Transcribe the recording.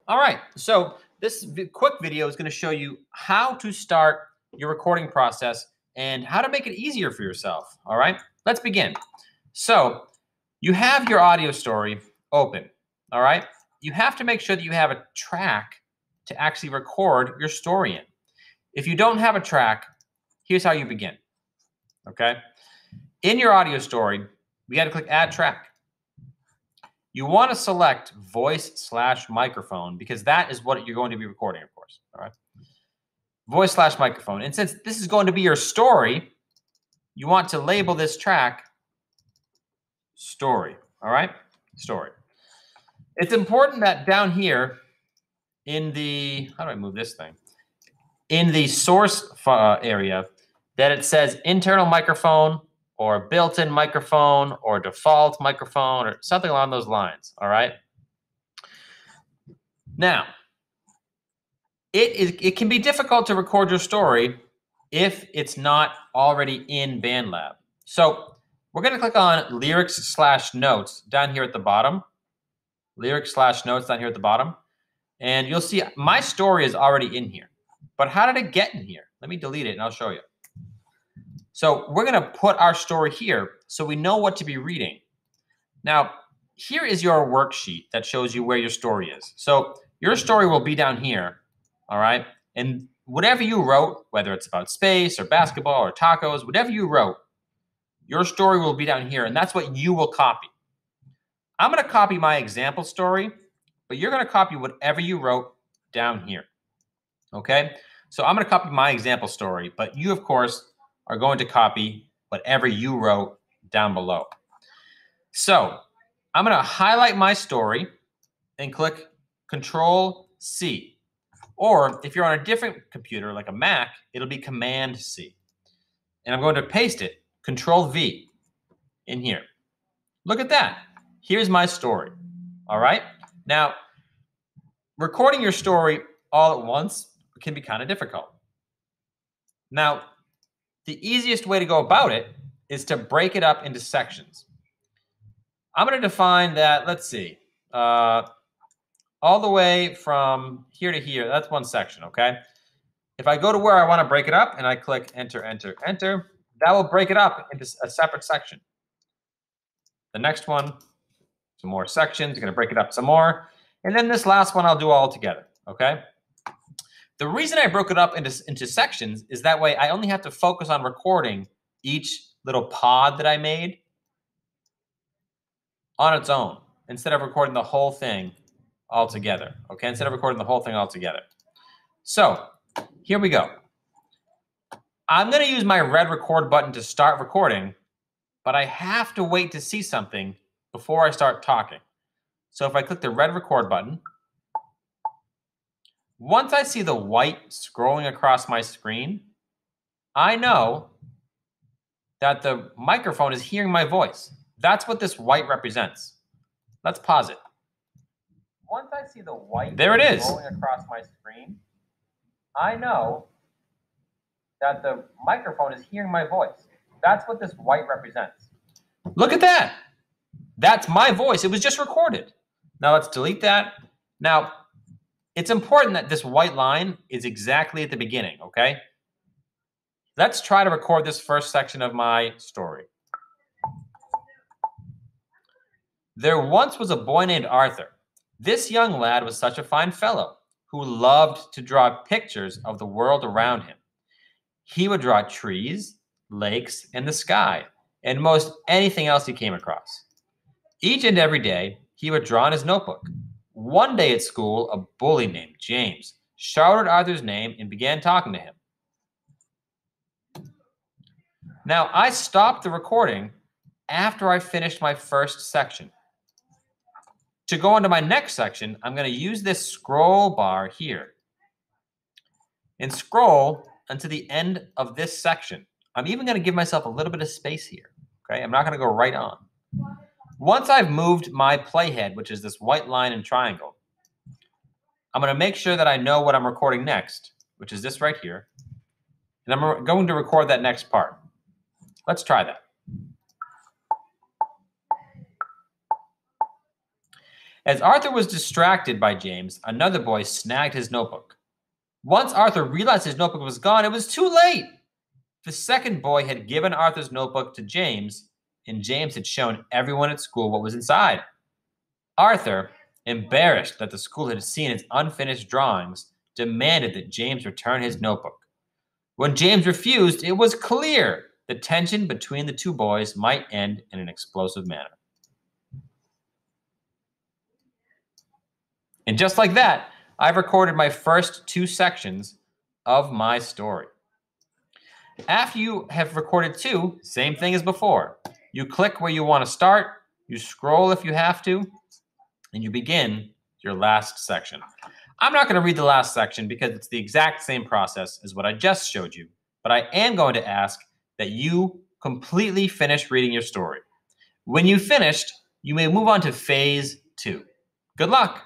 All right, so this quick video is going to show you how to start your recording process and how to make it easier for yourself. All right, let's begin. So you have your audio story open. All right, you have to make sure that you have a track to actually record your story in. If you don't have a track, here's how you begin. Okay, in your audio story, we got to click Add Track. You want to select voice/microphone because that is what you're going to be recording, of course. All right. Voice/microphone. And since this is going to be your story, you want to label this track story. All right. Story. It's important that down here in the, how do I move this thing? In the source area, that it says internal microphone or built-in microphone or default microphone or something along those lines. All right. Now, it can be difficult to record your story if it's not already in BandLab. So we're going to click on lyrics/notes down here at the bottom. Lyrics/notes down here at the bottom. And you'll see my story is already in here. But how did it get in here? Let me delete it and I'll show you. So we're going to put our story here so we know what to be reading. Now, here is your worksheet that shows you where your story is. So your story will be down here. All right. And whatever you wrote, whether it's about space or basketball or tacos, whatever you wrote, your story will be down here. And that's what you will copy. I'm going to copy my example story, but you're going to copy whatever you wrote down here. Okay. So I'm going to copy my example story, but you, of course, are going to copy whatever you wrote down below. So I'm going to highlight my story and click Control-C. Or if you're on a different computer, like a Mac, it'll be Command-C. And I'm going to paste it, Control-V, in here. Look at that. Here's my story. All right? Now, recording your story all at once can be kind of difficult. Now, the easiest way to go about it is to break it up into sections. I'm going to define that, let's see, all the way from here to here. That's one section, okay? If I go to where I want to break it up and I click Enter, Enter, Enter, that will break it up into a separate section. The next one, some more sections. You're going to break it up some more. And then this last one I'll do all together, okay? The reason I broke it up into sections is that way I only have to focus on recording each little pod that I made on its own instead of recording the whole thing all together, okay? Instead of recording the whole thing all together. So here we go. I'm going to use my red record button to start recording, but I have to wait to see something before I start talking. So if I click the red record button, once I see the white scrolling across my screen, I know that the microphone is hearing my voice. That's what this white represents. Let's pause it. Once I see the white There it is. scrolling across my screen, I know that the microphone is hearing my voice. That's what this white represents. Look at that. That's my voice. It was just recorded. Now let's delete that. Now, it's important that this white line is exactly at the beginning, okay? Let's try to record this first section of my story. There once was a boy named Arthur. This young lad was such a fine fellow who loved to draw pictures of the world around him. He would draw trees, lakes, and the sky, and most anything else he came across. Each and every day, he would draw in his notebook. One day at school, a bully named James shouted Arthur's name and began talking to him. Now, I stopped the recording after I finished my first section. To go into my next section, I'm going to use this scroll bar here and scroll until the end of this section. I'm even going to give myself a little bit of space here. Okay, I'm not going to go right on. Once I've moved my playhead, which is this white line and triangle, I'm going to make sure that I know what I'm recording next, which is this right here. And I'm going to record that next part. Let's try that. As Arthur was distracted by James, another boy snagged his notebook. Once Arthur realized his notebook was gone, it was too late. The second boy had given Arthur's notebook to James, and James had shown everyone at school what was inside. Arthur, embarrassed that the school had seen his unfinished drawings, demanded that James return his notebook. When James refused, it was clear the tension between the two boys might end in an explosive manner. And just like that, I've recorded my first 2 sections of my story. After you have recorded 2, same thing as before. You click where you want to start, you scroll if you have to, and you begin your last section. I'm not going to read the last section because it's the exact same process as what I just showed you, but I am going to ask that you completely finish reading your story. When you've finished, you may move on to phase 2. Good luck.